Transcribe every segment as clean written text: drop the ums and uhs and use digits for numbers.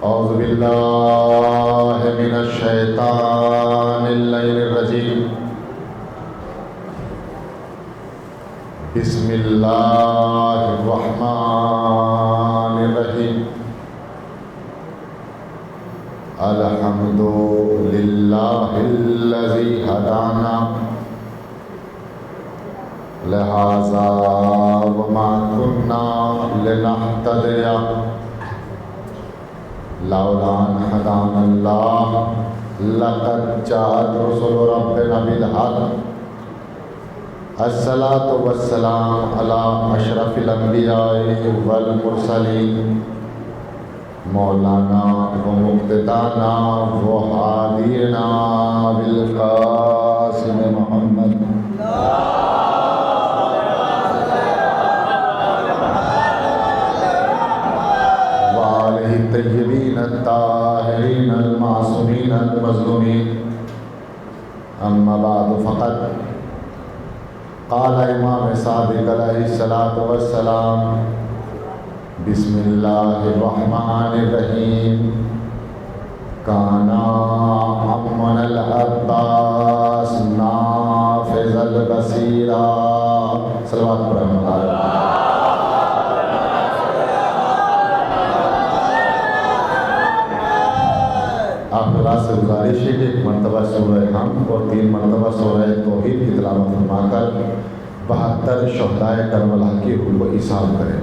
اعوذ باللہ من الشیطان اللعین الرجیم بسم اللہ الرحمن الرحیم الحمد للہ الذی ہدانا لہذا وما كنا لنهتدی لولا ان هدانا اللہ لقد جاءت رسل ربنا بالحق الصلاۃ والسلام علی اشرف الانبیاء والمرسلین مولانا و مقتدانا و ہادینا بالقاسم محمد وآلہ الطیبین الطاہرین المعصومین المظلومین اما بعد فقط قال امام صادق علیہ الصلاۃ والسلام بسم اللہ الرحمن الرحیم کانا امن العباس نافذ البصیرہ صلوات پر آپ حضرات سے گزارش ہے کہ ایک مرتبہ سورہ حمد اور 3 مرتبہ سورہ توحید کی تلاوت فرما کر 72 شہدائے کربلا کی روح کو ایثار کریں۔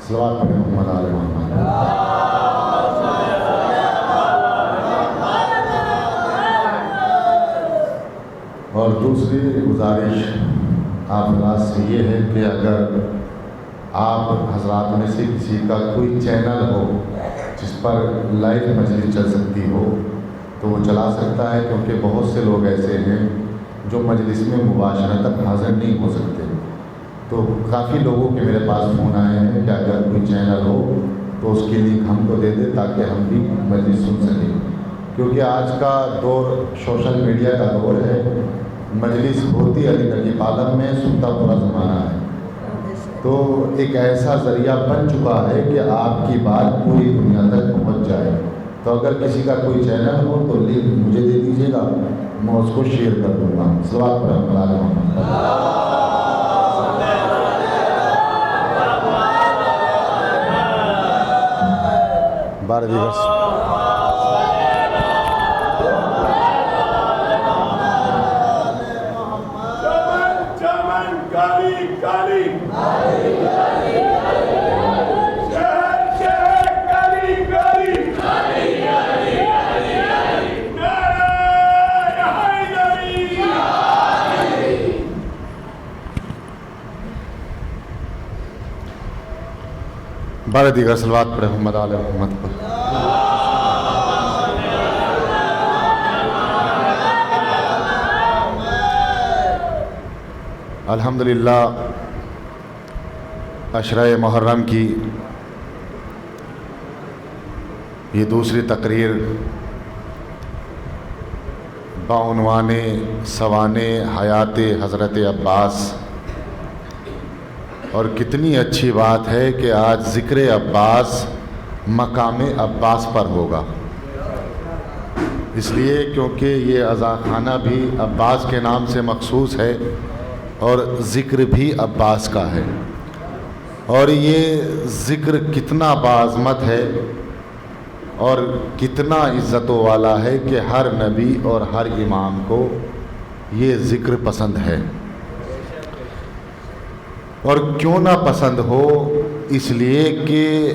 صلوات پڑھیں محمد آل محمد۔ اور دوسری گزارش آپ حضرات سے یہ ہے کہ اگر آپ حضرات میں سے کسی کا کوئی چینل ہو جس پر لائیو مجلس چل سکتی ہو تو وہ چلا سکتا ہے، کیونکہ بہت سے لوگ ایسے ہیں جو مجلس میں مباشرتاً حاضر نہیں ہو سکتے۔ تو کافی لوگوں کے میرے پاس فون آئے ہیں کہ اگر کوئی چینل ہو تو اس کی لنک ہم کو دے دے تاکہ ہم بھی مجلس سن سکیں، کیونکہ آج کا دور سوشل میڈیا کا دور ہے۔ مجلس ہوتی علی نقیب عالم میں سنتا پورا زمانہ ہے، تو ایک ایسا ذریعہ بن چکا ہے کہ آپ کی بات پوری دنیا تک پہنچ جائے۔ تو اگر کسی کا کوئی چینل ہو تو لنک مجھے دے دیجیے گا، میں اس کو شیئر کر دوں گا۔ صلوات پر بارہ دیگر بارہ دیگر صلوات پڑھے محمد آل محمد پر۔ الحمدللہ عشرہ محرم کی یہ دوسری تقریر بعنوان سوانح حیات حضرت عباس، اور کتنی اچھی بات ہے کہ آج ذکر عباس مقام عباس پر ہوگا، اس لیے کیونکہ یہ عزاخانہ بھی عباس کے نام سے مخصوص ہے اور ذکر بھی عباس کا ہے، اور یہ ذکر کتنا باعظمت ہے اور کتنا عزت والا ہے کہ ہر نبی اور ہر امام کو یہ ذکر پسند ہے۔ اور کیوں نہ پسند ہو، اس لیے کہ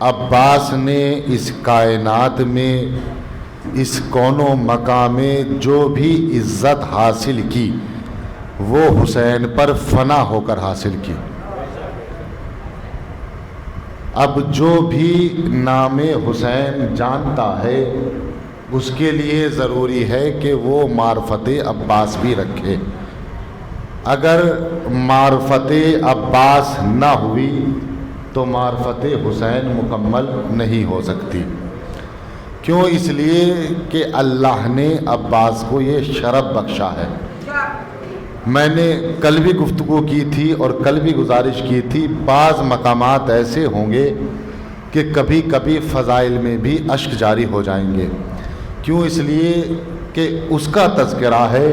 عباس نے اس کائنات میں، اس کون و مقام میں جو بھی عزت حاصل کی وہ حسین پر فنا ہو کر حاصل کی۔ اب جو بھی نام حسین جانتا ہے اس کے لیے ضروری ہے کہ وہ معرفت عباس بھی رکھے. اگر معرفت عباس نہ ہوئی تو معرفت حسین مکمل نہیں ہو سکتی. کیوں؟ اس لیے کہ اللہ نے عباس کو یہ شرف بخشا ہے. میں نے کل بھی گفتگو کی تھی اور کل بھی گزارش کی تھی، بعض مقامات ایسے ہوں گے کہ کبھی کبھی فضائل میں بھی اشک جاری ہو جائیں گے. کیوں؟ اس لیے کہ اس کا تذکرہ ہے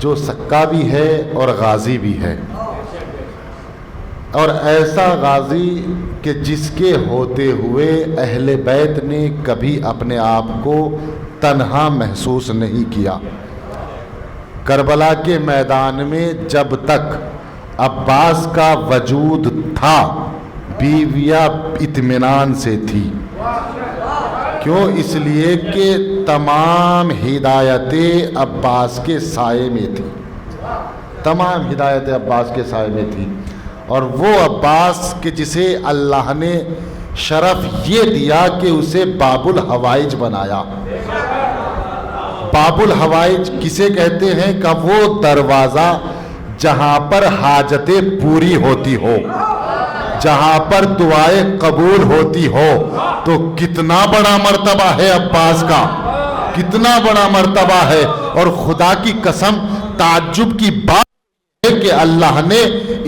جو سکا بھی ہے اور غازی بھی ہے، اور ایسا غازی کہ جس کے ہوتے ہوئے اہل بیت نے کبھی اپنے آپ کو تنہا محسوس نہیں کیا. کربلا کے میدان میں جب تک عباس کا وجود تھا بیویاں اطمینان سے تھی. کیوں؟ اس لیے کہ تمام ہدایتیں عباس کے سائے میں تھی، تمام ہدایتیں عباس کے سائے میں تھی. اور وہ عباس کہ جسے اللہ نے شرف یہ دیا کہ اسے باب الحوائج بنایا. باب الحوائج کسے کہتے ہیں؟ کہ وہ دروازہ جہاں پر حاجتیں پوری ہوتی ہو، جہاں پر دعائیں قبول ہوتی ہو. تو کتنا بڑا مرتبہ ہے عباس کا، کتنا بڑا مرتبہ ہے. اور خدا کی قسم تعجب کی بات ہے کہ اللہ نے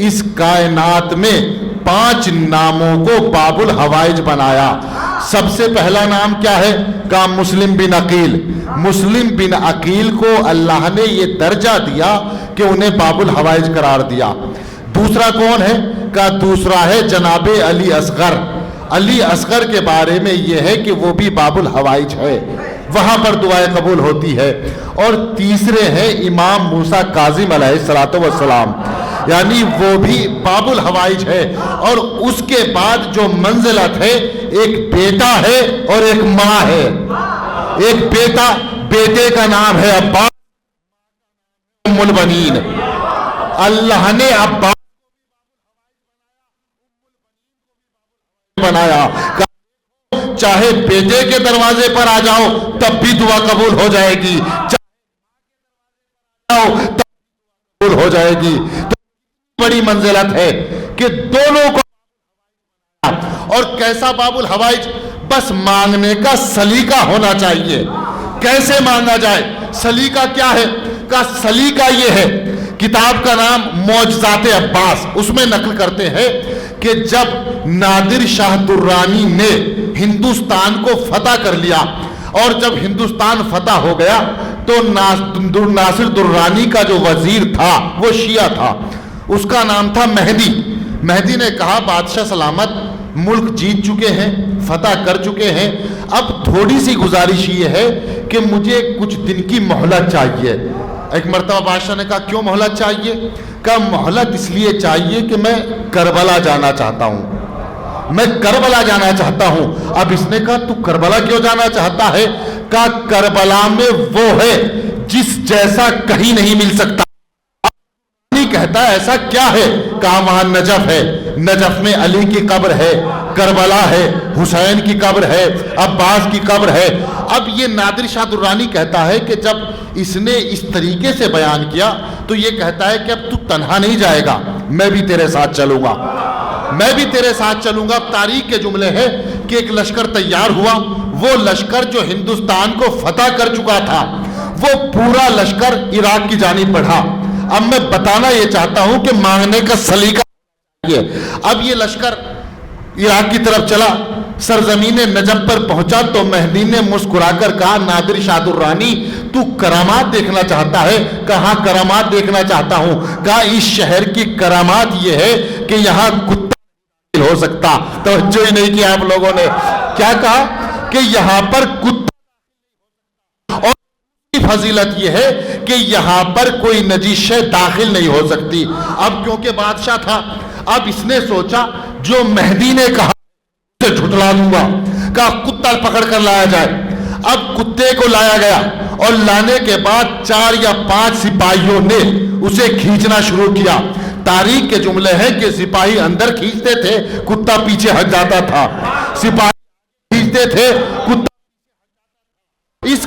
اس کائنات میں 5 ناموں کو باب الحوائج بنایا. سب سے پہلا نام کیا ہے؟ کہ مسلم بن عقیل. مسلم بن عقیل کو اللہ نے یہ درجہ دیا کہ انہیں باب الحوائج قرار دیا. دوسرا کون ہے؟ کہ دوسرا ہے جناب علی اصغر. علی اصغر کے بارے میں یہ ہے کہ وہ بھی باب الحوائج ہے، وہاں پر دعائیں قبول ہوتی ہے. اور تیسرے ہیں امام موسیٰ کاظم علیہ الصلوۃ والسلام، یعنی وہ بھی باب الحوائج ہے. اور اس کے بعد جو منزلت ہے، ایک بیٹا ہے اور ایک ماں ہے. ایک بیٹا، بیٹے کا نام ہے عباس ام البنین. اللہ نے عباس بنایا، چاہے بیٹے کے دروازے پر آ جاؤ تب بھی دعا قبول ہو جائے گی، قبول ہو جائے گی. تو بڑی منزلت ہے کہ دونوں کو. اور کیسا باب الحوائج؟ بس مانگنے کا سلیقہ ہونا چاہیے. کیسے مانگا جائے؟ سلیقہ کیا ہے؟ کا سلیقہ یہ ہے، کتاب کا نام معجزات عباس، اس میں نقل کرتے ہیں کہ جب نادر شاہ درانی نے ہندوستان کو فتح کر لیا، اور جب ہندوستان فتح ہو گیا تو ناصر درانی کا جو وزیر تھا وہ شیعہ تھا، اس کا نام تھا مہدی. مہدی نے کہا بادشاہ سلامت، ملک جیت چکے ہیں، فتح کر چکے ہیں، اب تھوڑی سی گزارش یہ ہے کہ مجھے کچھ دن کی مہلت چاہیے. ایک مرتبہ بادشاہ نے کہا کیوں مہلت چاہیے؟ کہا مہلت اس لیے چاہیے کہ میں کربلا جانا چاہتا ہوں، میں کربلا جانا چاہتا ہوں. اب اس نے کہا تو کربلا کیوں جانا چاہتا ہے؟ کہا کربلا میں وہ ہے جس جیسا کہیں نہیں مل سکتا. کہتا ہے ایسا کیا ہے؟ کہا وہاں نجف ہے، نجف میں علی کی قبر ہے، کربلا ہے، حسین کی قبر ہے، عباس کی قبر ہے. اب یہ نادر شاہ درانی کہتا ہے کہ جب اس نے اس طریقے سے بیان کیا تو یہ کہتا ہے کہ اب تو تنہا نہیں جائے گا، میں بھی تیرے ساتھ چلوں گا، میں بھی تیرے ساتھ چلوں گا. تاریخ کے جملے ہیں کہ ایک لشکر تیار ہوا، وہ لشکر جو ہندوستان کو فتح کر چکا تھا وہ پورا لشکر عراق کی جانب بڑھا. اب میں بتانا یہ چاہتا ہوں کہ مانگنے کا سلیقہ یہ. اب یہ لشکر عراق کی طرف چلا، سرزمین نجف پر پہنچا تو مہدی نے مسکرا کر کہا نادر شاہ درانی تو کرامات دیکھنا چاہتا ہے؟ کہاں کرامات دیکھنا چاہتا ہوں. کہا اس شہر کی کرامات یہ ہے کہ یہاں کتا ہو سکتا. توجہ ہی نہیں کیا آپ لوگوں نے. کیا کہا؟ کہ یہاں پر کتا. اور فضیلت یہ ہے کہ یہاں پر کوئی نجیس شے داخل نہیں ہو سکتی. اب کیونکہ بادشاہ تھا، اب اس نے سوچا جو مہدی نے کہا اسے جھٹلا دوں گا. کہا کتا پکڑ کر لایا جائے. اب کتے کو لایا گیا اور لانے کے بعد 4 یا 5 سپاہیوں نے اسے کھینچنا شروع کیا. تاریخ کے جملے ہیں کہ سپاہی اندر کھینچتے تھے، کتا پیچھے ہٹ جاتا تھا. سپاہی کھینچتے تھے، کتا. اس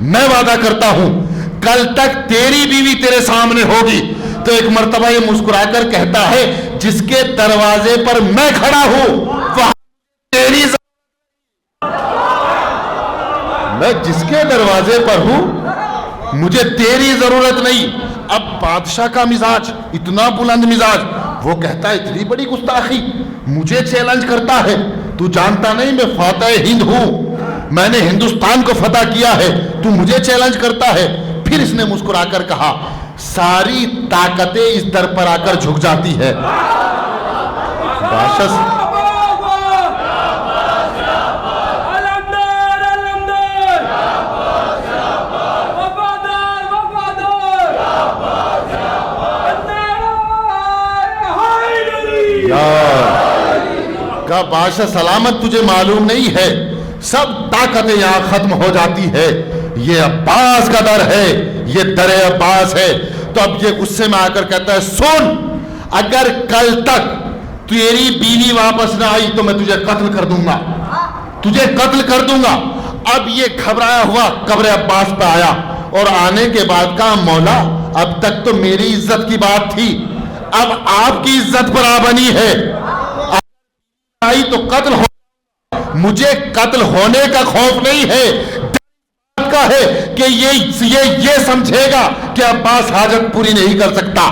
میں وعدہ کرتا ہوں کل تک تیری بیوی تیرے سامنے ہوگی. تو ایک مرتبہ یہ مسکرا کر کہتا ہے جس کے دروازے پر میں کھڑا ہوں وہاں تیری میں جس کے دروازے پر ہوں مجھے تیری ضرورت نہیں. اب بادشاہ کا مزاج اتنا بلند مزاج, وہ کہتا ہے اتنی بڑی گستاخی, مجھے چیلنج کرتا ہے, تو جانتا نہیں میں فاتح ہند ہوں, میں نے ہندوستان کو فتح کیا ہے, تو مجھے چیلنج کرتا ہے. پھر اس نے مسکرا کر کہا ساری طاقتیں اس در پر آ کر جھک جاتی ہے. بادشاہ کا بادشاہ سلامت تجھے معلوم نہیں ہے سب طاقتیں یہاں ختم ہو جاتی ہے, یہ عباس کا در ہے, یہ در عباس ہے. تو اب یہ غصے میں آ کر کہتا ہے سن, اگر کل تک تیری بیوی واپس نہ آئی تو میں تجھے قتل کر دوں گا, تجھے قتل کر دوں گا. اب یہ گھبرایا ہوا قبر عباس پہ آیا اور آنے کے بعد کہا مولا اب تک تو میری عزت کی بات تھی, اب آپ کی عزت پر آ بنی ہے, آئی تو قتل ہو, مجھے قتل ہونے کا خوف نہیں ہے, ڈر کا ہے کہ یہ سمجھے گا کہ عباس حاجت پوری نہیں کر سکتا.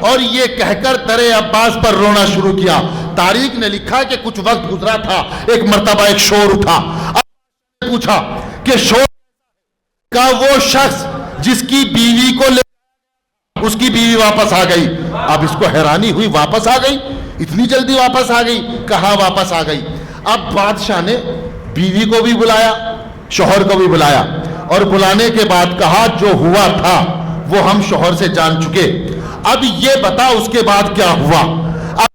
اور یہ کہہ کر در عباس پر رونا شروع کیا. تاریخ نے لکھا کہ کچھ وقت گزرا تھا, ایک مرتبہ ایک شور اٹھا. پوچھا کہ شور کا وہ شخص جس کی بیوی کو لے, اس کی بیوی واپس آ گئی. اب اس کو حیرانی ہوئی, واپس آ گئی, اتنی جلدی واپس آ گئی, کہاں واپس آ گئی. اب بادشاہ نے بیوی کو بھی بلایا, شوہر کو بھی بلایا, اور بلانے کے بعد کہا جو ہوا تھا وہ ہم شوہر سے جان چکے, اب یہ بتا اس کے بعد کیا ہوا. اب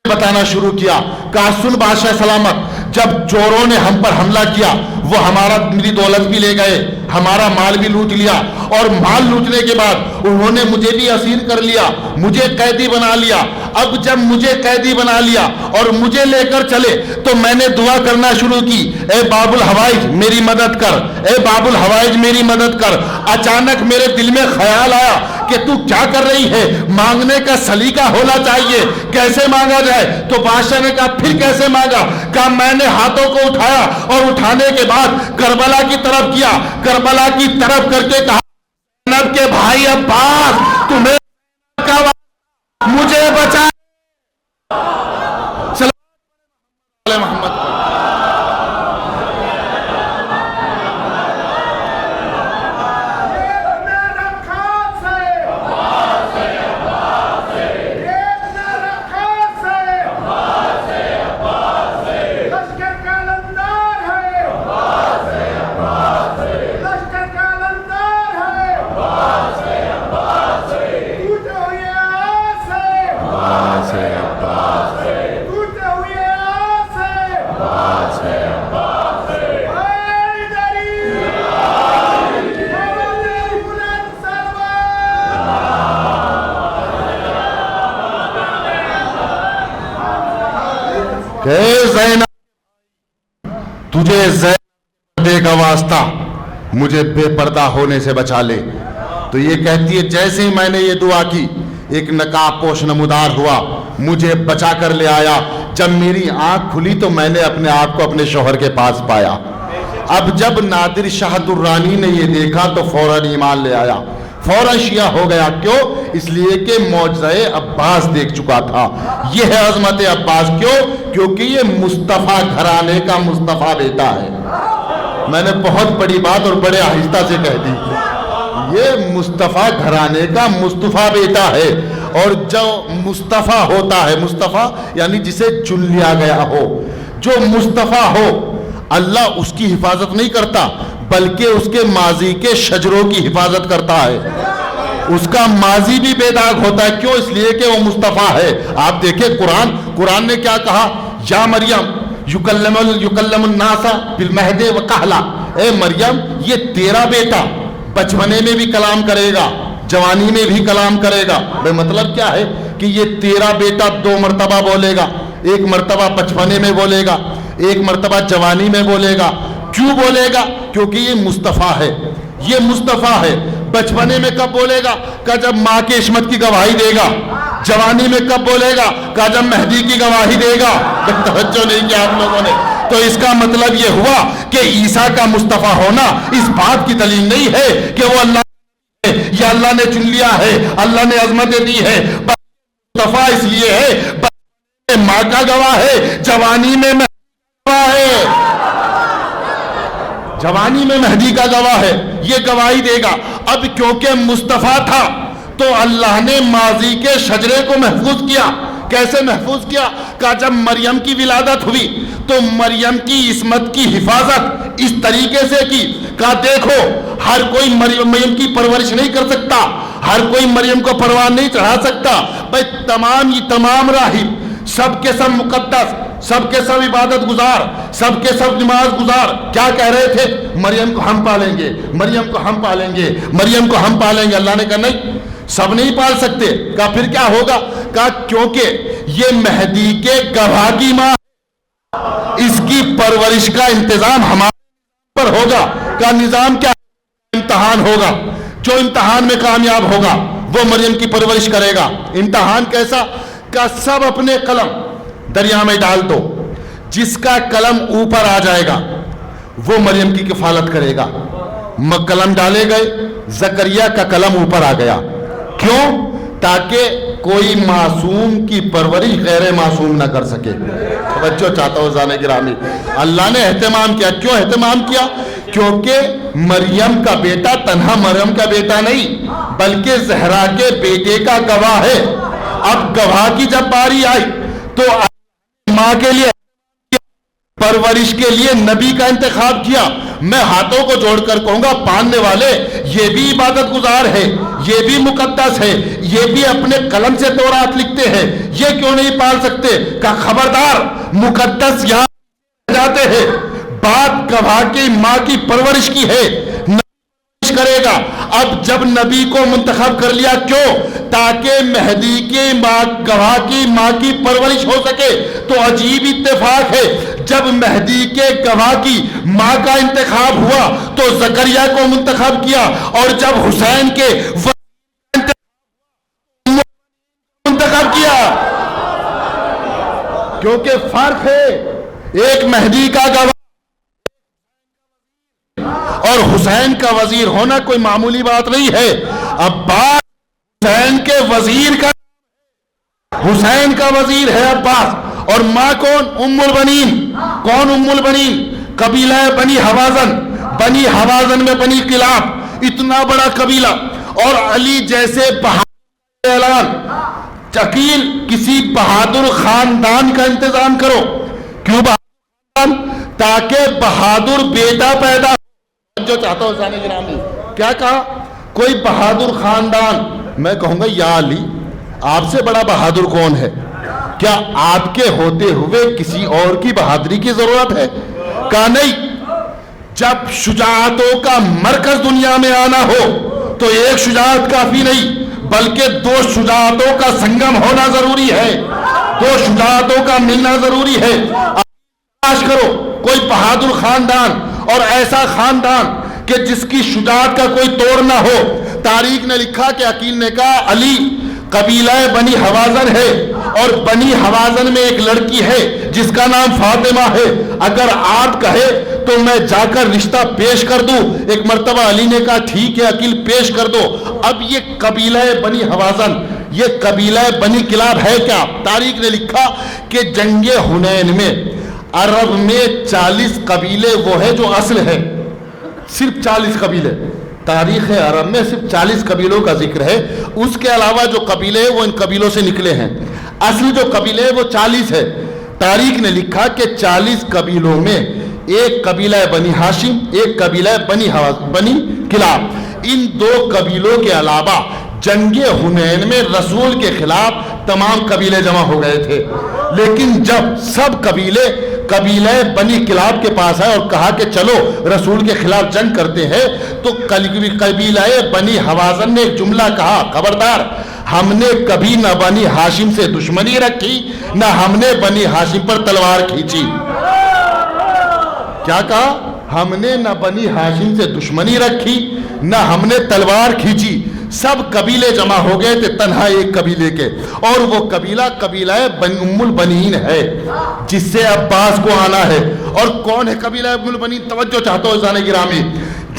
بتانا شروع کیا. کہا سن بادشاہ سلامت, جب چوروں نے ہم پر حملہ کیا وہ ہمارا میری دولت بھی لے گئے, ہمارا مال بھی لوٹ لیا, اور مال لوٹنے کے بعد انہوں نے مجھے بھی اسیر کر لیا, مجھے قیدی بنا لیا. اب جب مجھے قیدی بنا لیا اور مجھے لے کر چلے تو میں نے دعا کرنا شروع کی, اے باب الحوائج میری مدد کر, اے باب الحوائج میری مدد کر. اچانک میرے دل میں خیال آیا کہ تو کیا کر رہی ہے, مانگنے کا سلیقہ ہونا چاہیے, کیسے مانگا جائے. تو بادشاہ نے کہا پھر کیسے مانگا. کہا میں نے ہاتھوں کو اٹھایا اور اٹھانے کے بعد کربلا کی طرف کیا, کربلا کی طرف کر کے کہا زینب کے بھائی عباس تمہیں مجھے بچا. محمد تجھے زینب کا واسطہ مجھے بے پردہ ہونے سے بچا لے. تو یہ کہتی ہے جیسے ہی میں نے یہ دعا کی ایک نقاب پوش نمودار ہوا, مجھے بچا کر لے آیا. جب میری آنکھ کھلی تو میں نے اپنے آپ کو اپنے شوہر کے پاس پایا. اب جب نادر شاہ درانی نے یہ دیکھا تو فوراً ایمان لے آیا, فوراً شیعہ ہو گیا. کیوں؟ اس لیے کہ معجزہ عباس دیکھ چکا تھا. یہ ہے عظمت عباس. کیوں؟ کیونکہ یہ مصطفیٰ گھرانے کا مصطفیٰ بیٹا ہے. میں نے بہت بڑی بات اور بڑے آہستہ سے کہہ دی, یہ مصطفیٰ گھرانے کا مصطفیٰ بیٹا ہے. اور جو مصطفیٰ ہوتا ہے, مصطفیٰ یعنی جسے چن لیا گیا ہو, جو مصطفیٰ ہو اللہ اس کی حفاظت نہیں کرتا بلکہ اس کے ماضی کے شجروں کی حفاظت کرتا ہے. اس کا ماضی بھی بے داغ ہوتا ہے. کیوں؟ اس لیے کہ وہ مصطفیٰ ہے. آپ دیکھیں قرآن نے کیا کہا, یا مریم یکلم الناس بالمہد وکہلا, اے مریم یہ تیرا بیٹا بچپنے میں بھی کلام کرے گا, جوانی میں بھی کلام کرے گا. بے مطلب کیا ہے کہ یہ تیرا بیٹا 2 مرتبہ بولے گا, ایک مرتبہ بچپنے میں بولے گا, ایک مرتبہ جوانی میں بولے گا. کیوں بولے گا؟ کیونکہ یہ مصطفیٰ ہے، یہ مصطفیٰ ہے۔ بچپنے میں کب بولے گا؟ کہ جب ماں کی عصمت کی گواہی دے گا۔ جوانی میں کب بولے گا؟ کہ جب مہدی کی گواہی دے گا۔ توجہ نہیں کیا آپ لوگوں نے؟ تو اس کا مطلب یہ ہوا کہ عیسیٰ کا مصطفیٰ ہونا اس بات کی دلیل نہیں ہے کہ وہ اللہ یا اللہ نے چن لیا ہے، اللہ نے عظمتیں دی ہے۔ مصطفیٰ اس لیے ہے ماں کا گواہ ہے، جوانی میں گواہ ہے، جوانی میں مہدی کا گواہ ہے، یہ گواہی دے گا۔ اب کیونکہ مصطفیٰ تھا تو اللہ نے ماضی کے شجرے کو محفوظ کیا۔ کیسے محفوظ کیا؟ کہ جب مریم کی ولادت ہوئی تو مریم کی عصمت کی حفاظت اس طریقے سے کی کہ دیکھو ہر کوئی مریم کی پرورش نہیں کر سکتا، ہر کوئی مریم کو پروان نہیں چڑھا سکتا۔ بھائی تمام راہب، سب کے سب مقدس، سب کے سب عبادت گزار، سب کے سب نماز گزار کیا کہہ رہے تھے؟ مریم کو ہم پالیں گے، مریم کو ہم پالیں گے، مریم کو ہم پالیں گے۔ اللہ نے کہا نہیں، سب نہیں پال سکتے۔ کہا پھر کیا ہوگا؟ کہا کیونکہ یہ مہدی کے گواہ کی ماں، اس کی پرورش کا انتظام ہمارے پر ہوگا۔ کا نظام کیا؟ امتحان ہوگا، جو امتحان میں کامیاب ہوگا وہ مریم کی پرورش کرے گا۔ امتحان کیسا؟ کا سب اپنے قلم دریا میں ڈال دو، جس کا قلم اوپر آ جائے گا وہ مریم کی کفالت کرے گا۔ قلم ڈالے گئے، زکریا کا قلم اوپر آ گیا۔ کیوں؟ تاکہ کوئی معصوم کی پرورش غیر معصوم نہ کر سکے۔ توجہ چاہتا ہوں زانے گرامی، اللہ نے اہتمام کیا۔ کیوں اہتمام کیا؟ کیونکہ مریم کا بیٹا تنہا مریم کا بیٹا نہیں بلکہ زہرا کے بیٹے کا گواہ ہے۔ اب گواہ کی جب باری آئی تو ماں کے لیے پرورش کے لیے نبی کا انتخاب کیا۔ میں ہاتھوں کو جوڑ کر کہوں گا پالنے والے یہ بھی عبادت گزار ہے، یہ بھی مقدس ہے، یہ بھی اپنے قلم سے تورات لکھتے ہیں، یہ کیوں نہیں پال سکتے؟ کہ خبردار، مقدس یہاں جاتے ہیں، بات گواہ کی ماں کی پرورش کی ہے، کرے گا۔ اب جب نبی کو منتخب کر لیا، کیوں؟ تاکہ مہدی کے گواہ کی ماں کی پرورش ہو سکے۔ تو عجیب اتفاق ہے، جب مہدی کے گواہ کی ماں کا انتخاب ہوا تو زکریا کو منتخب کیا، اور جب حسین کے منتخب کیا۔ کیونکہ فرق ہے، ایک مہدی کا گواہ اور حسین کا وزیر ہونا کوئی معمولی بات نہیں ہے۔ اب بات حسین کے وزیر کا، حسین کا وزیر ہے عباس، اور ماں کون؟ ام البنین۔ کون ام البنین؟ قبیلہ بنی حوازن۔ بنی حوازن میں بنی کلاب، اتنا بڑا قبیلہ، اور علی جیسے بہادر اعلان، عقیل کسی بہادر خاندان کا انتظام کرو۔ کیوں بہادر؟ تاکہ بہادر بیٹا پیدا۔ جو چاہتا ہوں سانے گرامی، کیا کہا؟ کوئی بہادر خاندان۔ میں کہوں گا یا علی، آپ سے بڑا بہادر کون ہے؟ کیا آپ کے ہوتے ہوئے کسی اور کی بہادری کی ضرورت ہے؟ کہا نہیں، جب شجاعتوں کا مرکز دنیا میں آنا ہو تو ایک شجاعت کافی نہیں بلکہ دو شجاعتوں کا سنگم ہونا ضروری ہے، دو شجاعتوں کا ملنا ضروری ہے۔ تلاش کرو کوئی بہادر خاندان، اور ایسا خاندان کہ جس کی شجاعت کا کوئی توڑ نہ ہو۔ تاریخ نے لکھا کہ عقیل نے کہا علی قبیلہ بنی حوازن ہے، اور بنی حوازن میں ایک لڑکی ہے جس کا نام فاطمہ ہے، اگر آپ کہے تو میں جا کر رشتہ پیش کر دوں۔ ایک مرتبہ علی نے کہا ٹھیک ہے عقیل پیش کر دو۔ اب یہ قبیلہ بنی حوازن، یہ قبیلہ بنی کلاب ہے کیا؟ تاریخ نے لکھا کہ جنگ حنین میں عرب میں 40 قبیلے وہ ہے جو اصل ہے، صرف 40 قبیلے۔ تاریخ عرب میں صرف 40 قبیلوں کا ذکر ہے، اس کے علاوہ جو قبیلے ہیں وہ ان قبیلوں سے نکلے ہیں، اصل جو قبیلے ہیں وہ 40 ہے۔ تاریخ نے لکھا کہ 40 قبیلوں میں ایک قبیلہ بنی ہاشم، ایک قبیلہ بنی کلاب، ان دو قبیلوں کے علاوہ جنگ حنین میں رسول کے خلاف تمام قبیلے جمع ہو گئے تھے۔ لیکن جب سب قبیلہ بنی کلاب کے پاس آئے اور کہا کہ چلو رسول کے خلاف جنگ کرتے ہیں، تو قبیلہ بنی حوازن نے ایک جملہ کہا، خبردار، ہم نے کبھی نہ بنی ہاشم سے دشمنی رکھی نہ ہم نے بنی ہاشم پر تلوار کھینچی۔ کیا کہا؟ ہم نے نہ بنی ہاشم سے دشمنی رکھی نہ ہم نے تلوار کھینچی، سب قبیلے جمع ہو گئے تھے تنہا ایک قبیلے کے، اور وہ قبیلہ ام البنین ہے جس سے عباس کو آنا ہے۔ اور کون ہے قبیلہ ام البنین؟ توجہ چاہتا ہوں عزیزان گرامی،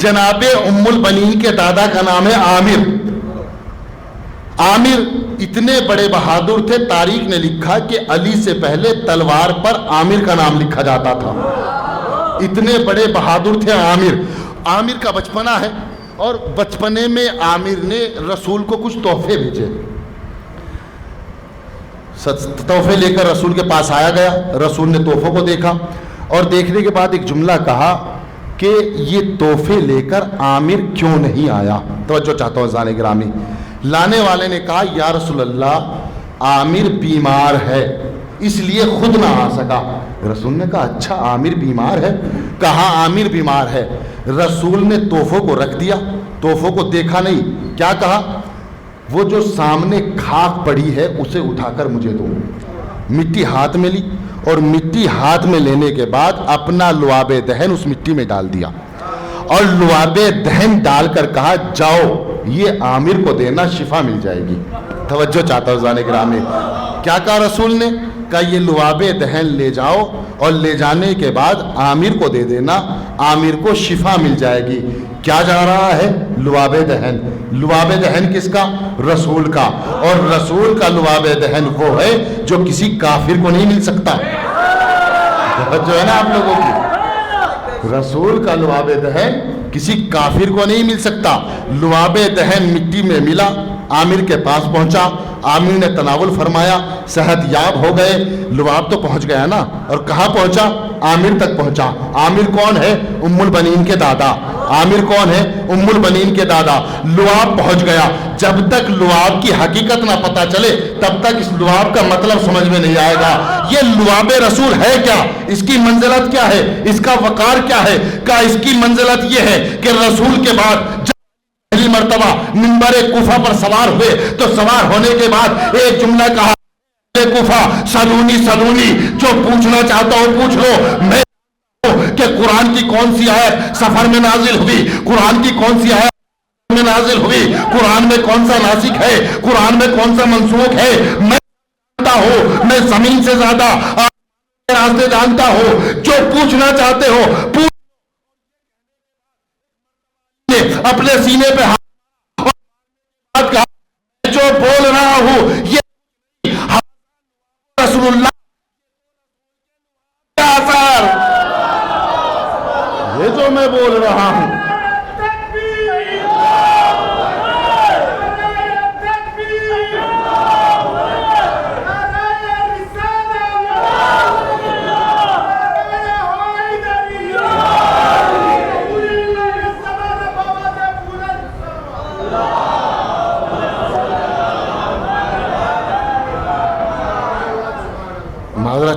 جناب ام البنین کے دادا کا نام ہے عامر۔ عامر اتنے بڑے بہادر تھے، تاریخ نے لکھا کہ علی سے پہلے تلوار پر عامر کا نام لکھا جاتا تھا، اتنے بڑے بہادر تھے عامر۔ عامر کا بچپنا ہے، اور بچپنے میں عامر نے رسول کو کچھ تحفے بھیجے، تحفے لے کر رسول کے پاس آیا گیا، رسول نے تحفوں کو دیکھا اور دیکھنے کے بعد ایک جملہ کہا کہ یہ تحفے لے کر عامر کیوں نہیں آیا؟ توجہ چاہتا ہوں عزیزان گرامی، لانے والے نے کہا یا رسول اللہ عامر بیمار ہے اس لیے خود نہ آ سکا۔ رسول نے کہا اچھا عامر بیمار ہے؟ کہا عامر بیمار ہے۔ رسول نے تحفوں کو رکھ دیا، تحفوں کو دیکھا نہیں، کیا کہا؟ وہ جو سامنے خاک پڑی ہے اسے اٹھا کر مجھے دو۔ مٹی ہاتھ میں لی اور مٹی ہاتھ میں لینے کے بعد اپنا لعاب دہن اس مٹی میں ڈال دیا اور لعاب دہن ڈال کر کہا جاؤ یہ عامر کو دینا، شفا مل جائے گی۔ توجہ چاہتا ہوں عزیزان گرامی، کیا کہا رسول نے؟ کہا یہ لعاب دہن لے جاؤ اور لے جانے کے بعد عامر کو دے دینا، عامر کو شفا مل جائے گی۔ کیا جا رہا ہے؟ لعاب دہن۔ لعاب دہن کس کا؟ رسول کا، اور رسول کا لعاب دہن وہ ہے جو کسی کافر کو نہیں مل سکتا۔ جو ہے نا آپ لوگوں کی، رسول کا لعاب دہن کسی کافر کو نہیں مل سکتا۔ لعاب دہن مٹی میں ملا، عامر کے پاس پہنچا، عامر نے تناول فرمایا، صحت یاب ہو گئے۔ لعاب تو پہنچ گیا نا، اور کہاں پہنچا؟ عامر تک پہنچا۔ عامر کون ہے؟ ام البنین کے دادا۔ عامر کون ہے؟ ام البنین کے دادا۔ لعاب پہنچ گیا۔ جب تک لعاب کی حقیقت نہ پتا چلے تب تک اس لعاب کا مطلب سمجھ میں نہیں آئے گا۔ یہ لعاب رسول ہے کیا؟ اس کی منزلت کیا ہے؟ اس کا وقار کیا ہے؟ کہ اس کی منزلت یہ ہے کہ رسول کے بعد پہلی مرتبہ منبر کوفہ پر سوار ہوئے تو سوار ہونے کے بعد ایک جملہ کہا، کوفہ سلونی سلونی، جو پوچھنا چاہتا ہو پوچھ لو۔ میں کہ قرآن کی کون سی آیت سفر میں نازل ہوئی، قرآن کی کون سی آیت میں نازل ہوئی، قرآن میں کون سا ناسخ ہے، قرآن میں کون سا منسوخ ہے، میں جانتا ہوں، میں زمین سے زیادہ راستے جانتا ہوں۔ جو پوچھنا چاہتے ہو پوچھ، اپنے سینے پہ ہاتھ، جو بول رہا ہوں یہ رسول اللہ کا اثر، یہ جو میں بول رہا ہوں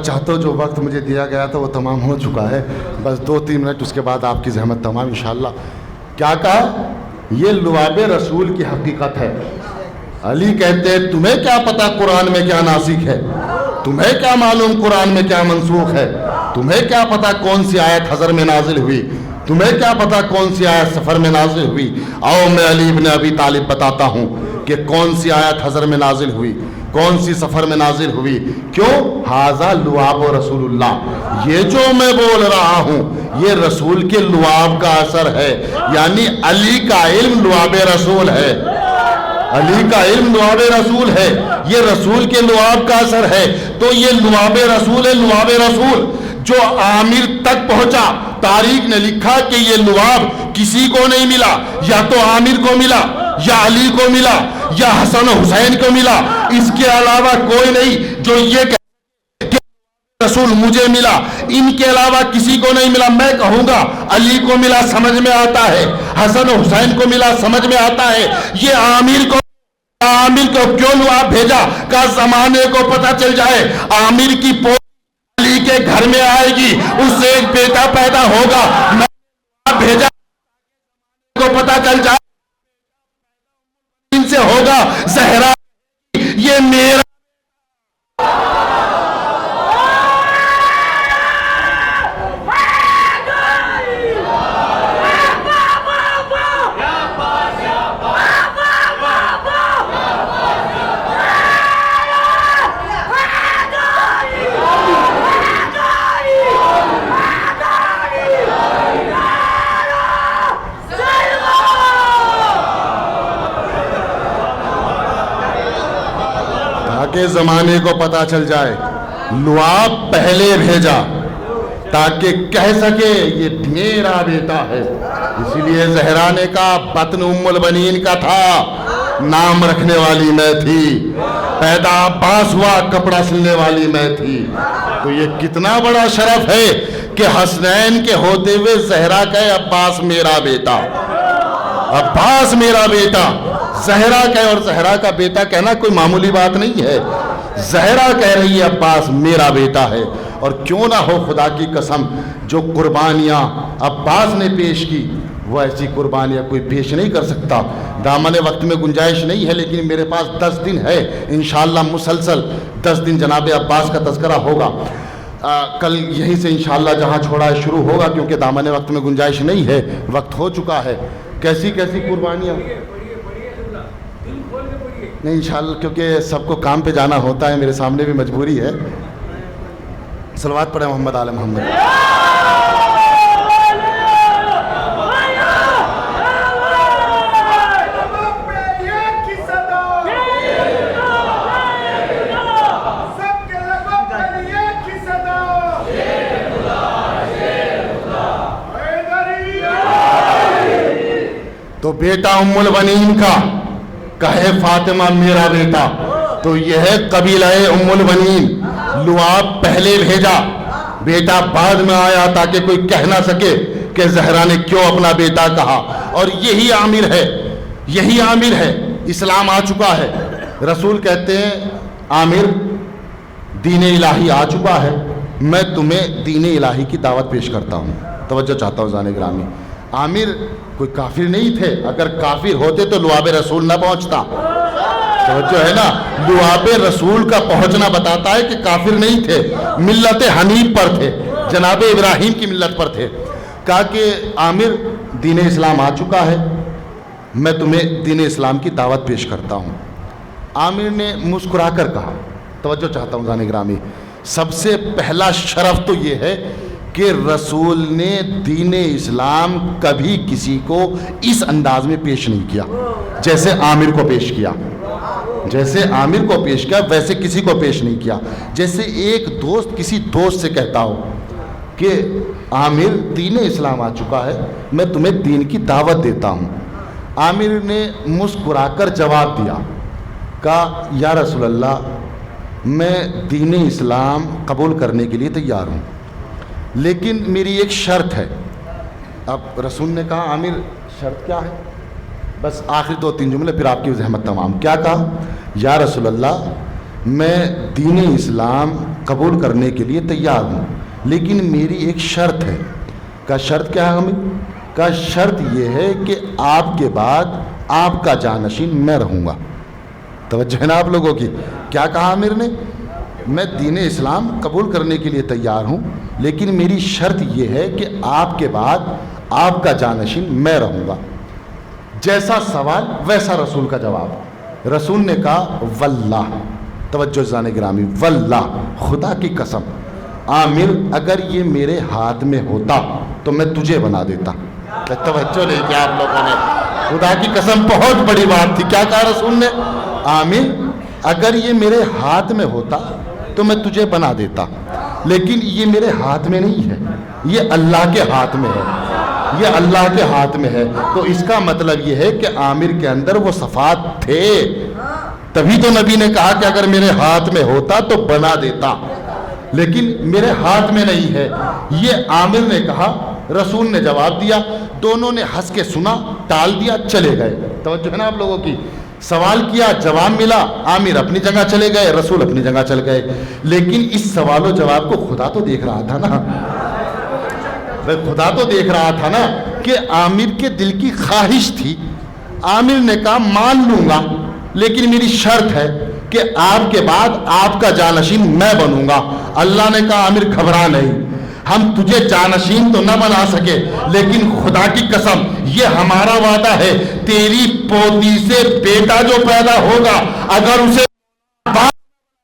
چاہتا ہوں جو وقت مجھے دیا گیا تھا وہ تمام ہو چکا ہے، بس 2-3 منٹ اس کے بعد آپ کی زحمت تمام انشاءاللہ۔ کیا کہا؟ یہ لعاب رسول کی حقیقت ہے۔ علی کہتے ہیں تمہیں کیا پتا قرآن میں کیا ناسخ ہے، تمہیں کیا معلوم قرآن میں کیا منسوخ ہے، تمہیں کیا پتا کون سی آیت حضر میں نازل ہوئی، تمہیں کیا پتا کون سی آیت سفر میں نازل ہوئی۔ آؤ میں علی ابن ابی طالب بتاتا ہوں کہ کون سی آیت حضر میں نازل ہوئی، کون سی سفر میں نازل ہوئی۔ کیوں؟ ھذا لعاب رسول اللہ، یہ جو میں بول رہا ہوں یہ رسول کے لعاب کا اثر ہے، یعنی علی کا علم لعاب رسول ہے، علی کا علم لعاب رسول ہے، یہ رسول کے لعاب کا اثر ہے۔ تو یہ لعاب رسول ہے، لعاب رسول جو عامر تک پہنچا۔ تاریخ نے لکھا کہ یہ لعاب کسی کو نہیں ملا، یا تو عامر کو ملا، یا علی کو ملا، یا حسن و حسین کو ملا، اس کے علاوہ کوئی نہیں جو یہ کہ رسول مجھے ملا، ان کے علاوہ کسی کو نہیں ملا۔ میں کہوں گا علی کو ملا سمجھ میں آتا ہے، حسن و حسین کو ملا سمجھ میں آتا ہے، یہ عامر کو کیوں لعاب بھیجا؟ کہ زمانے کو پتہ چل جائے عامر کی پوت علی کے گھر میں آئے گی، اس سے ایک بیٹا پیدا ہوگا، میں بھیجا کو پتہ چل جائے ان سے ہوگا زہرا، یہ میرا تاکہ زمانے کو پتا چل جائے لعاب پہلے بھیجا تاکہ کہہ سکے یہ میرا بیٹا ہے. اسی لیے زہرا نے کہا بطن ام البنین کا تھا، نام رکھنے والی میں تھی، پیدا عباس ہوا کپڑا سلنے والی میں تھی. تو یہ کتنا بڑا شرف ہے کہ حسنین کے ہوتے ہوئے زہرا کہے عباس میرا بیٹا، عباس میرا بیٹا. زہرا کہے، اور زہرا کا بیٹا کہنا کوئی معمولی بات نہیں ہے. زہرا کہہ رہی ہے عباس میرا بیٹا ہے. اور کیوں نہ ہو خدا کی قسم جو قربانیاں عباس نے پیش کی وہ ایسی قربانیاں کوئی پیش نہیں کر سکتا. دامن وقت میں گنجائش نہیں ہے، لیکن میرے پاس 10 دن ہے انشاءاللہ، مسلسل 10 دن جناب عباس کا تذکرہ ہوگا. کل یہیں سے انشاءاللہ جہاں چھوڑا ہے شروع ہوگا، کیونکہ دامن وقت میں گنجائش نہیں ہے، وقت ہو چکا ہے. کیسی کیسی قربانیاں نہیں انشاءاللہ، کیونکہ سب کو کام پہ جانا ہوتا ہے، میرے سامنے بھی مجبوری ہے. صلوات پڑھیں محمد آل محمد. تو بیٹا ام البنین کا کہے فاطمہ میرا بیٹا، تو یہ ہے قبیلہ ام البنین. لعاب پہلے بھیجا، بیٹا بعد میں آیا تاکہ کوئی کہہ نہ سکے کہ زہرا نے کیوں اپنا بیٹا کہا. اور یہی عامر ہے، یہی عامر ہے. اسلام آ چکا ہے، رسول کہتے ہیں عامر دین الہی آ چکا ہے، میں تمہیں دین الہی کی دعوت پیش کرتا ہوں. توجہ چاہتا ہوں زان گرامی، عامر کوئی کافر نہیں تھے. اگر کافر ہوتے تو لعاب رسول نہ پہنچتا. توجہ ہے نا، لعاب رسول کا پہنچنا بتاتا ہے کہ کافر نہیں تھے، ملت حنیف پر تھے، جناب ابراہیم کی ملت پر تھے. کہا کہ عامر دین اسلام آ چکا ہے، میں تمہیں دین اسلام کی دعوت پیش کرتا ہوں. عامر نے مسکرا کر کہا، توجہ چاہتا ہوں زان گرامی، سب سے پہلا شرف تو یہ ہے کہ رسول نے دین اسلام کبھی کسی کو اس انداز میں پیش نہیں کیا جیسے عامر کو پیش کیا. جیسے عامر کو پیش کیا ویسے کسی کو پیش نہیں کیا. جیسے ایک دوست کسی دوست سے کہتا ہو کہ عامر دین اسلام آ چکا ہے، میں تمہیں دین کی دعوت دیتا ہوں. عامر نے مسکرا کر جواب دیا، کہا یا رسول اللہ میں دین اسلام قبول کرنے کے لیے تیار ہوں، لیکن میری ایک شرط ہے. اب رسول نے کہا عامر شرط کیا ہے؟ بس آخر 2-3 جملے پھر آپ کی زحمت تمام. کیا کہا؟ یا رسول اللہ میں دین اسلام قبول کرنے کے لیے تیار ہوں، لیکن میری ایک شرط ہے. کا شرط کیا ہے عامر؟ کا شرط یہ ہے کہ آپ کے بعد آپ کا جانشین میں رہوں گا. توجہ ہے نا آپ لوگوں کی؟ کیا کہا عامر نے؟ میں دین اسلام قبول کرنے کے لیے تیار ہوں، لیکن میری شرط یہ ہے کہ آپ کے بعد آپ کا جانشین میں رہوں گا. جیسا سوال ویسا رسول کا جواب. رسول نے کہا واللہ، توجہ زان گرامی، واللہ خدا کی قسم عامر اگر یہ میرے ہاتھ میں ہوتا تو میں تجھے بنا دیتا. توجہ نہیں کیا آپ لوگوں نے؟ خدا کی قسم بہت بڑی بات تھی. کیا کہا رسول نے؟ عامر اگر یہ میرے ہاتھ میں ہوتا تو میں تجھے بنا دیتا، لیکن یہ میرے ہاتھ میں نہیں ہے، یہ اللہ کے ہاتھ میں ہے، یہ اللہ کے ہاتھ میں ہے. تو اس کا مطلب یہ ہے کہ عامر کے اندر وہ صفات تھے، تبھی تو نبی نے کہا کہ اگر میرے ہاتھ میں ہوتا تو بنا دیتا، لیکن میرے ہاتھ میں نہیں ہے. یہ عامر نے کہا، رسول نے جواب دیا، دونوں نے ہنس کے سنا، ٹال دیا، چلے گئے. توجہ ہے نا آپ لوگوں کی؟ سوال کیا، جواب ملا، عامر اپنی جگہ چلے گئے، رسول اپنی جگہ چل گئے. لیکن اس سوال و جواب کو خدا تو دیکھ رہا تھا نا، خدا تو دیکھ رہا تھا نا کہ عامر کے دل کی خواہش تھی. عامر نے کہا مان لوں گا، لیکن میری شرط ہے کہ آپ کے بعد آپ کا جانشین میں بنوں گا. اللہ نے کہا عامر گھبرا نہیں، ہم تجھے جانشین تو نہ بنا سکے، لیکن خدا کی قسم یہ ہمارا وعدہ ہے، تیری پوتی سے بیٹا جو پیدا ہوگا اگر اسے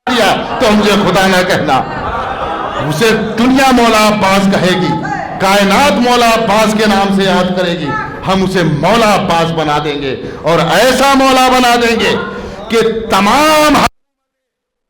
دیا تو مجھے خدا نہ کہنا، اسے دنیا مولا عباس کہے گی، کائنات مولا عباس کے نام سے یاد کرے گی. ہم اسے مولا عباس بنا دیں گے، اور ایسا مولا بنا دیں گے کہ تمام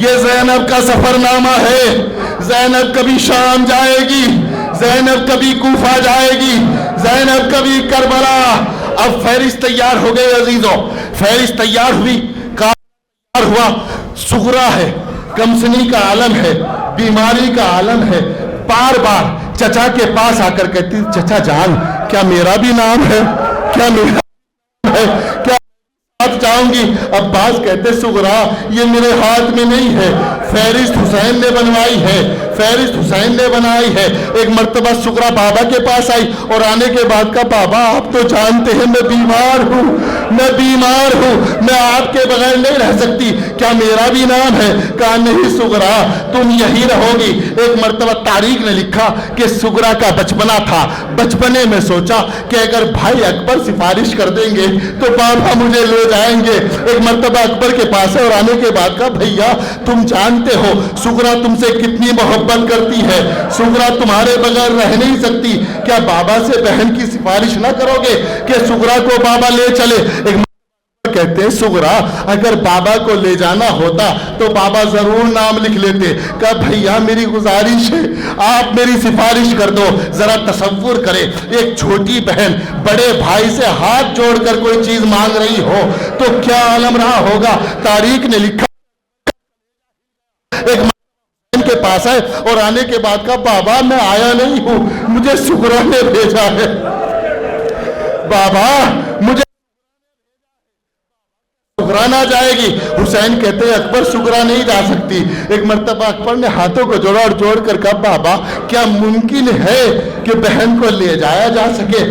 یہ زینب کا سفر نامہ ہے. زینب کبھی شام جائے گی, زینب کبھی کوفہ جائے گی, زینب کبھی کربلا. اب فہرست تیار ہو گئے عزیزوں, فہرست تیار ہوئی, تیار ہوا. صغرا ہے, کمسنی کا عالم ہے, بیماری کا عالم ہے. بار بار چچا کے پاس آ کر کہتی, چچا جان کیا میرا بھی نام ہے, کیا میرا ہے, کیا ساتھ جاؤں گی. عباس کہتے صغرا یہ میرے ہاتھ میں نہیں ہے, فہرست حسین نے بنوائی ہے, فہرست حسین نے بنائی ہے. ایک مرتبہ صغرا بابا کے پاس آئی اور آنے کے بعد کہا بابا آپ تو جانتے ہیں میں بیمار ہوں, میں بیمار ہوں, میں آپ کے بغیر نہیں رہ سکتی, کیا میرا بھی نام ہے. کہا نہیں صغرا تم یہی رہو گی. ایک مرتبہ تاریخ نے لکھا کہ صغرا کا بچپنا تھا, بچپنے میں سوچا کہ اگر بھائی اکبر سفارش کر دیں گے تو بابا مجھے لے جائیں گے. ایک مرتبہ اکبر کے پاس ہے اور آنے کے بعد کہا بھیا تم جانتے ہو صغرا تم سے کتنی محبت کرتی ہے, صغرا تمہارے بغیر رہ نہیں سکتی, کیا بابا سے بہن کی سفارش نہ کرو گے کہ صغرا کو بابا لے چلے. ایک کہتے ہیں صغرا اگر بابا کو لے جانا ہوتا تو بابا ضرور نام لکھ لیتے. کہا بھیا میری گزارش ہے آپ میری سفارش کر دو. ذرا تصور کرے ایک چھوٹی بہن بڑے بھائی سے ہاتھ جوڑ کر کوئی چیز مانگ رہی ہو تو کیا عالم رہا ہوگا. تاریخ نے لکھا ایک کے پاس ہے اور آنے کے بعد کہا بابا میں آیا نہیں ہوں, مجھے صغرا نے بھیجا ہے, بابا مجھے صغرا نہ جائے گی. حسین کہتے ہیں اکبر صغرا نہیں جا سکتی. ایک مرتبہ اکبر نے ہاتھوں کو جوڑا اور جوڑ کر کہا بابا کیا ممکن ہے کہ بہن کو لے جایا جا سکے.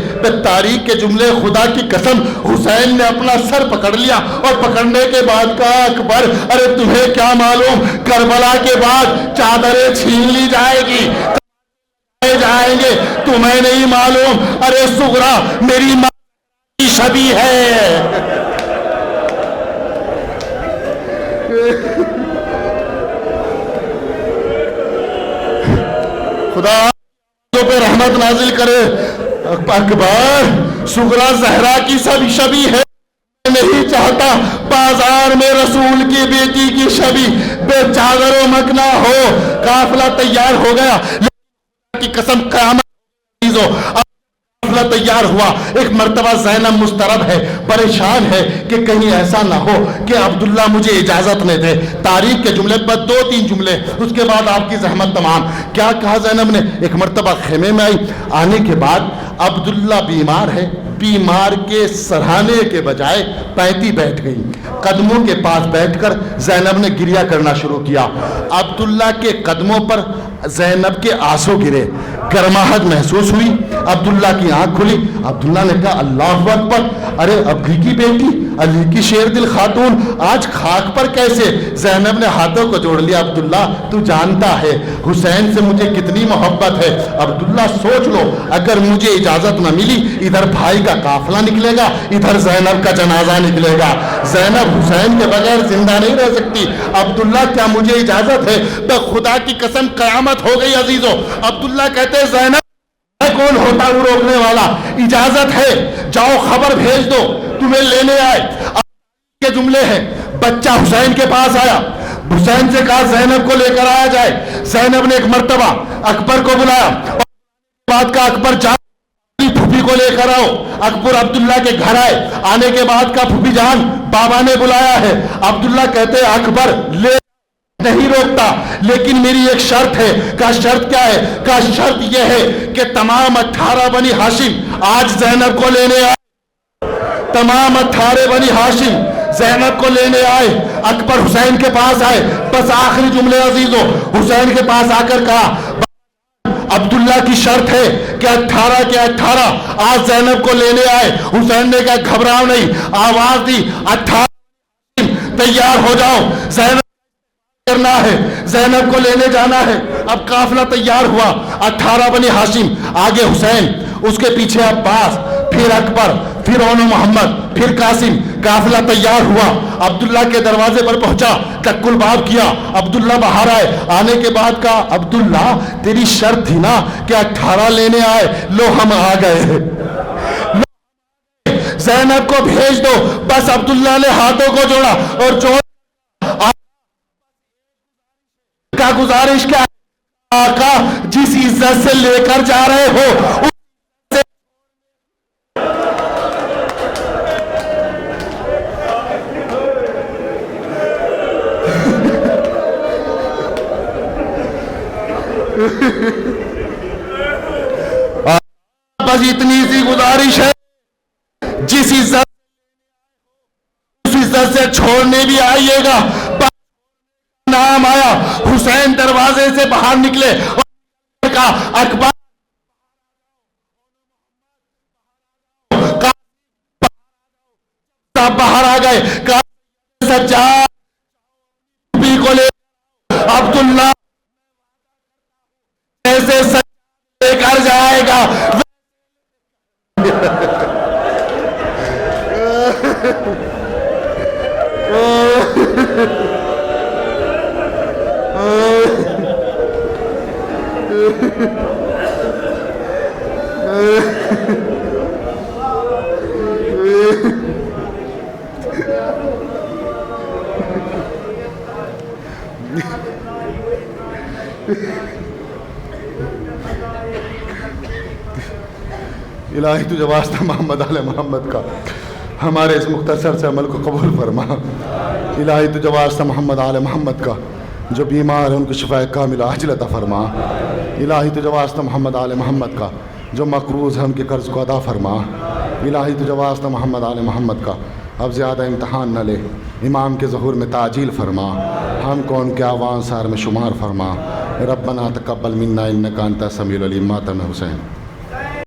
تاریخ کے جملے خدا کی قسم حسین نے اپنا سر پکڑ لیا اور پکڑنے کے بعد کہا اکبر ارے تمہیں کیا معلوم کربلا کے بعد چادریں چھین لی جائے گی, جائیں گے, تمہیں نہیں معلوم, ارے صغرا میری ماں کی شبیہ ہے. خدا پہ رحمت نازل کرے. اکبر صغرا زہرا کی سب شبیہ ہے, نہیں چاہتا بازار میں رسول کی بیٹی کی شبیہ بے چادر و مکنا ہو. قافلہ تیار ہو گیا کی قسم قیامت تیار ہوا. ایک مرتبہ زینب مضطرب ہے, پریشان ہے کہ کہیں ایسا نہ ہو کہ عبداللہ مجھے اجازت نہ دے. تاریخ کے جملے پر 2-3 جملے, اس کے بعد آپ کی زحمت تمام. کیا کہا زینب نے, ایک مرتبہ خیمے میں آئی, آنے کے بعد عبداللہ بیمار ہے, بیمار کے سرہانے کے بجائے پیتی بیٹھ گئی. قدموں کے پاس بیٹھ کر زینب نے گریہ کرنا شروع کیا. عبداللہ کے قدموں پر زینب کے آنسو گرے, گرماہٹ محسوس ہوئی. عبداللہ کی آنکھ کھلی. عبداللہ نے کہا اللہ اکبر, ارے علی کی بیٹی, علی کی شیر دل خاتون آج خاک پر کیسے. زینب نے ہاتھوں کو جوڑ لیا. عبداللہ تو جانتا ہے حسین سے مجھے کتنی محبت ہے. عبداللہ سوچ لو اگر مجھے اجازت نہ ملی ادھر بھائی کا قافلہ نکلے گا, ادھر زینب کا جنازہ نکلے گا. زینب حسین کے بغیر زندہ نہیں رہ سکتی. عبداللہ کیا مجھے اجازت ہے. خدا کی قسم قیامت ہو گئی عزیزوں. عبداللہ کہتے زینب کون ہوتا ہوں روکنے والا, اجازت ہے جاؤ خبر بھیج دو تمہیں لینے آئے. کے جملے ہیں بچہ حسین کے پاس آیا, حسین سے کہا زینب کو لے کر آیا جائے. زینب نے ایک مرتبہ اکبر کو بلایا, بعد کا اکبر جان پھوپھی کو لے کر آؤ. اکبر عبداللہ کے گھر آئے, آنے کے بعد کا پھوپھی جان بابا نے بلایا ہے. عبداللہ کہتے اکبر لے نہیں روکتا لیکن میری ایک شرط ہے. کا شرط کیا ہے. کا شرط یہ ہے کہ تمام 18 بنی ہاشم آج زینب کو لینے آئے, تمام 18 بنی ہاشم زینب کو لینے آئے. اکبر حسین کے پاس آئے, بس آخری جملے عزیزوں, حسین کے پاس آ کر کہا عبداللہ کی شرط ہے کہ 18 کے 18 آج زینب کو لینے آئے. حسین نے کہا گھبراؤ نہیں, آواز دی 18 تیار ہو جاؤ, زینب کرنا ہے, زینب کو لینے جانا ہے. اب قافلہ تیار ہوا, 18 بنی ہاشم, آگے حسین, اس کے پیچھے عباس, پھر اکبر, پھر اون محمد, پھر قاسم. قافلہ تیار ہوا, عبداللہ کے دروازے پر پہنچا, ٹک الباب کیا. عبداللہ باہر آئے, آنے کے بعد کہا عبداللہ تیری شرط تھی نا کہ 18 لینے آئے, لو ہم آ گئے, زینب کو بھیج دو. بس عبداللہ نے ہاتھوں کو جوڑا اور کا گزارش کیا ہے؟ آقا جس عزت سے لے کر جا رہے ہو بس اتنی سی گزارش ہے، جس عزت اس عزت سے چھوڑنے بھی آئیے گا. نام آیا، حسین دروازے سے باہر نکلے اور کہا اکبر باہر آ گئے. کہا سجاد کو لے عبداللہ ایسے لے کر جائے گا. الہی تجھے واسطہ محمد آل محمد کا ہمارے اس مختصر سے عمل کو قبول فرما. الہی تجھے واسطہ محمد آل محمد کا جو بیمار ہیں ان کو شفاء کاملہ عاجل عطا فرما. الہی تجھے واسطہ محمد آل محمد کا جو مقروض ہیں ان کے قرض کو ادا فرما. الہی تجھے واسطہ محمد آل محمد کا اب زیادہ امتحان نہ لے، امام کے ظہور میں تعجیل فرما، ہم کو ان کے آوان سار میں شمار فرما. ربنا تقبل منا انک انت السمیع العلیم. ماتم حسین.